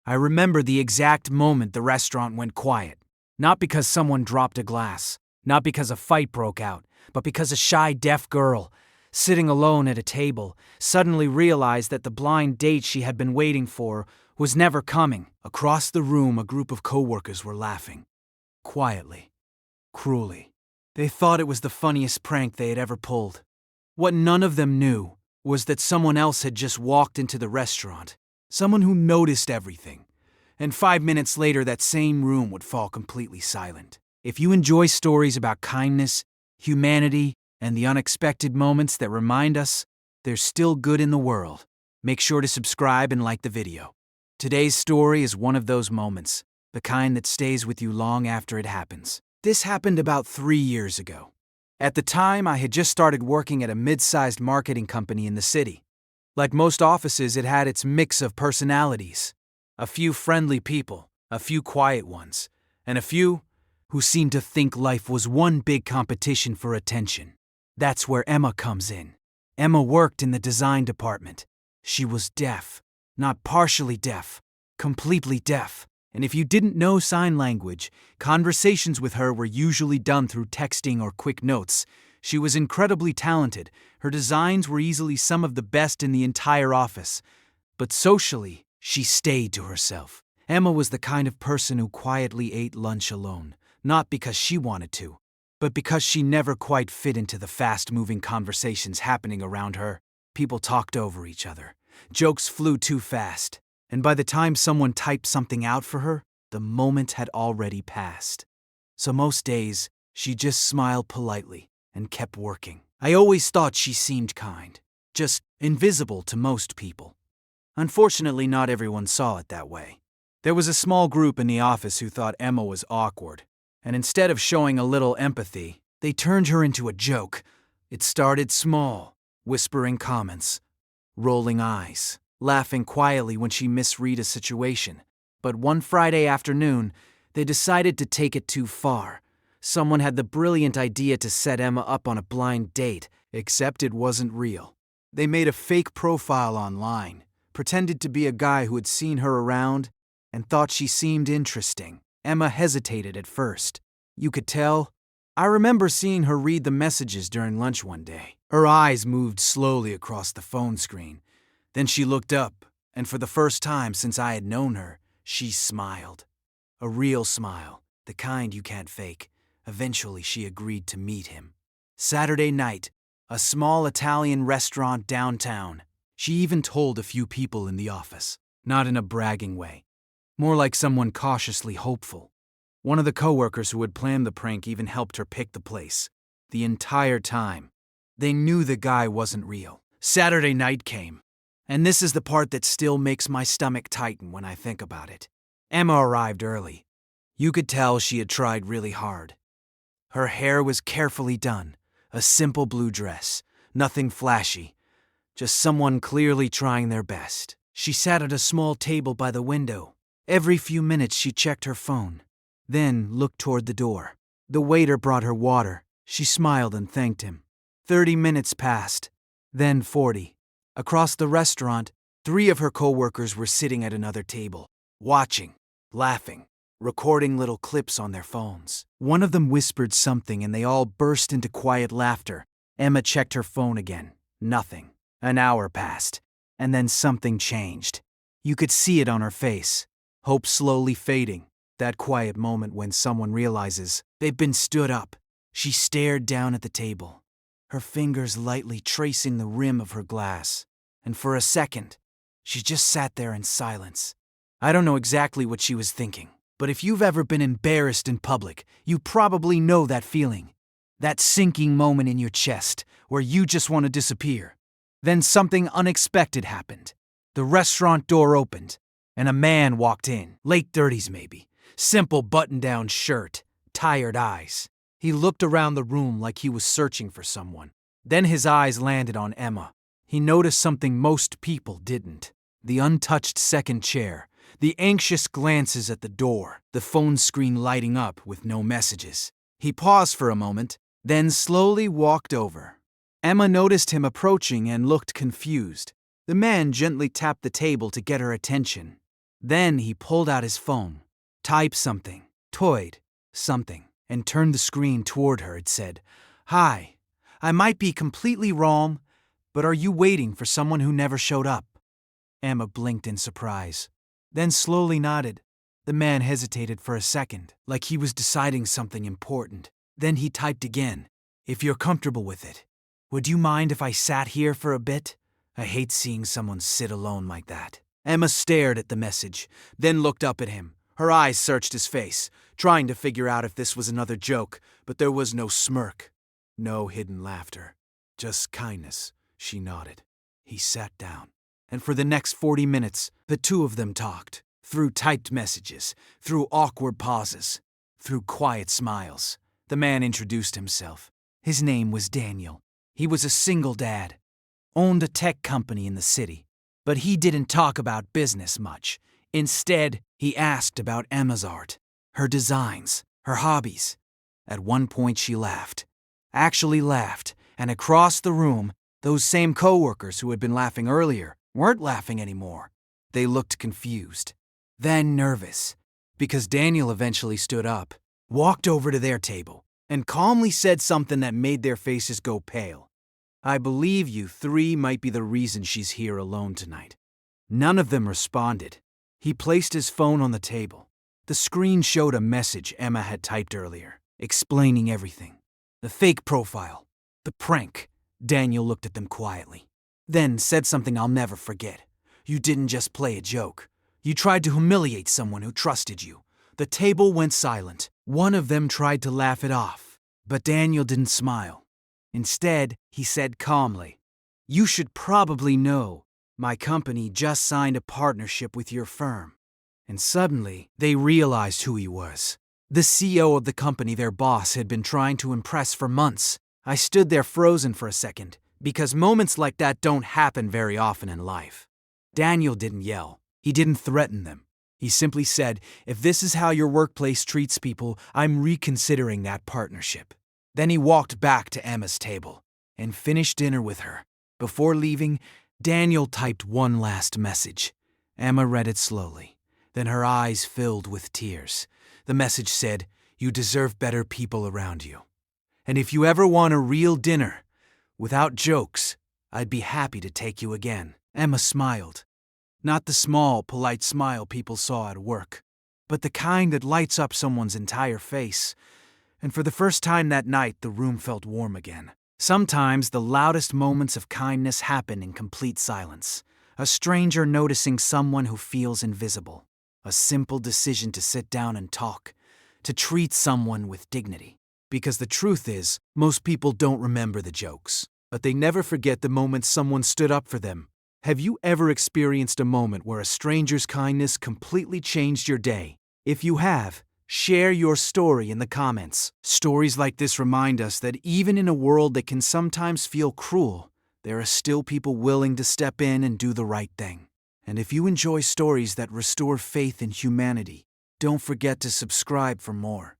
I remember the exact moment the restaurant went quiet. Not because someone dropped a glass, not because a fight broke out, but because a shy deaf girl, sitting alone at a table, suddenly realized that the blind date she had been waiting for was never coming. Across the room, a group of coworkers were laughing. Quietly. Cruelly. They thought it was the funniest prank they had ever pulled. What none of them knew was that someone else had just walked into the restaurant. Someone who noticed everything. And 5 minutes later, that same room would fall completely silent. If you enjoy stories about kindness, humanity, and the unexpected moments that remind us there's still good in the world, make sure to subscribe and like the video. Today's story is one of those moments, the kind that stays with you long after it happens. This happened about 3 years ago. At the time, I had just started working at a mid-sized marketing company in the city. Like most offices, it had its mix of personalities. A few friendly people, a few quiet ones, and a few who seemed to think life was one big competition for attention. That's where Emma comes in. Emma worked in the design department. She was deaf, not partially deaf, completely deaf. And if you didn't know sign language, conversations with her were usually done through texting or quick notes. She was incredibly talented. Her designs were easily some of the best in the entire office. But socially, she stayed to herself. Emma was the kind of person who quietly ate lunch alone, not because she wanted to, but because she never quite fit into the fast-moving conversations happening around her. People talked over each other. Jokes flew too fast. And by the time someone typed something out for her, the moment had already passed. So most days, she just smiled politely and kept working. I always thought she seemed kind, just invisible to most people. Unfortunately, not everyone saw it that way. There was a small group in the office who thought Emma was awkward, and instead of showing a little empathy, they turned her into a joke. It started small, whispering comments, rolling eyes, laughing quietly when she misread a situation. But one Friday afternoon, they decided to take it too far. Someone had the brilliant idea to set Emma up on a blind date, except it wasn't real. They made a fake profile online, pretended to be a guy who had seen her around, and thought she seemed interesting. Emma hesitated at first. You could tell. I remember seeing her read the messages during lunch one day. Her eyes moved slowly across the phone screen. Then she looked up, and for the first time since I had known her, she smiled. A real smile, the kind you can't fake. Eventually, she agreed to meet him. Saturday night, a small Italian restaurant downtown. She even told a few people in the office, not in a bragging way, more like someone cautiously hopeful. One of the coworkers who had planned the prank even helped her pick the place. The entire time, they knew the guy wasn't real. Saturday night came. And this is the part that still makes my stomach tighten when I think about it. Emma arrived early. You could tell she had tried really hard. Her hair was carefully done, a simple blue dress, nothing flashy, just someone clearly trying their best. She sat at a small table by the window. Every few minutes she checked her phone, then looked toward the door. The waiter brought her water. She smiled and thanked him. 30 minutes passed, then 40. Across the restaurant, 3 of her coworkers were sitting at another table, watching, laughing, recording little clips on their phones. One of them whispered something and they all burst into quiet laughter. Emma checked her phone again. Nothing. An hour passed, and then something changed. You could see it on her face. Hope slowly fading. That quiet moment when someone realizes they've been stood up. She stared down at the table, her fingers lightly tracing the rim of her glass. And for a second, she just sat there in silence. I don't know exactly what she was thinking, but if you've ever been embarrassed in public, you probably know that feeling. That sinking moment in your chest where you just want to disappear. Then something unexpected happened. The restaurant door opened, and a man walked in, late 30s maybe, simple button-down shirt, tired eyes. He looked around the room like he was searching for someone. Then his eyes landed on Emma. He noticed something most people didn't. The untouched second chair, the anxious glances at the door, the phone screen lighting up with no messages. He paused for a moment, then slowly walked over. Emma noticed him approaching and looked confused. The man gently tapped the table to get her attention. Then he pulled out his phone, typed something, toyed something, and turned the screen toward her. It said, "Hi, I might be completely wrong, but are you waiting for someone who never showed up?" Emma blinked in surprise, then slowly nodded. The man hesitated for a second, like he was deciding something important. Then he typed again, "If you're comfortable with it, would you mind if I sat here for a bit? I hate seeing someone sit alone like that." Emma stared at the message, then looked up at him. Her eyes searched his face, trying to figure out if this was another joke, but there was no smirk, no hidden laughter, just kindness. She nodded. He sat down, and for the next 40 minutes, the two of them talked, through typed messages, through awkward pauses, through quiet smiles. The man introduced himself. His name was Daniel. He was a single dad, owned a tech company in the city. But he didn't talk about business much. Instead, he asked about Emma's art, her designs, her hobbies. At one point she laughed. Actually laughed, and across the room, those same coworkers who had been laughing earlier weren't laughing anymore. They looked confused, then nervous, because Daniel eventually stood up, walked over to their table, and calmly said something that made their faces go pale. "I believe you three might be the reason she's here alone tonight." None of them responded. He placed his phone on the table. The screen showed a message Emma had typed earlier, explaining everything. The fake profile, the prank. Daniel looked at them quietly, then said something I'll never forget. "You didn't just play a joke. You tried to humiliate someone who trusted you." The table went silent. One of them tried to laugh it off, but Daniel didn't smile. Instead, he said calmly, "You should probably know, my company just signed a partnership with your firm." And suddenly, they realized who he was. The CEO of the company their boss had been trying to impress for months. I stood there frozen for a second, because moments like that don't happen very often in life. Daniel didn't yell. He didn't threaten them. He simply said, "If this is how your workplace treats people, I'm reconsidering that partnership." Then he walked back to Emma's table and finished dinner with her. Before leaving, Daniel typed one last message. Emma read it slowly. Then her eyes filled with tears. The message said, "You deserve better people around you. And if you ever want a real dinner, without jokes, I'd be happy to take you again." Emma smiled. Not the small, polite smile people saw at work, but the kind that lights up someone's entire face. And for the first time that night, the room felt warm again. Sometimes the loudest moments of kindness happen in complete silence. A stranger noticing someone who feels invisible. A simple decision to sit down and talk. To treat someone with dignity. Because the truth is, most people don't remember the jokes, but they never forget the moments someone stood up for them. Have you ever experienced a moment where a stranger's kindness completely changed your day? If you have, share your story in the comments. Stories like this remind us that even in a world that can sometimes feel cruel, there are still people willing to step in and do the right thing. And if you enjoy stories that restore faith in humanity, don't forget to subscribe for more.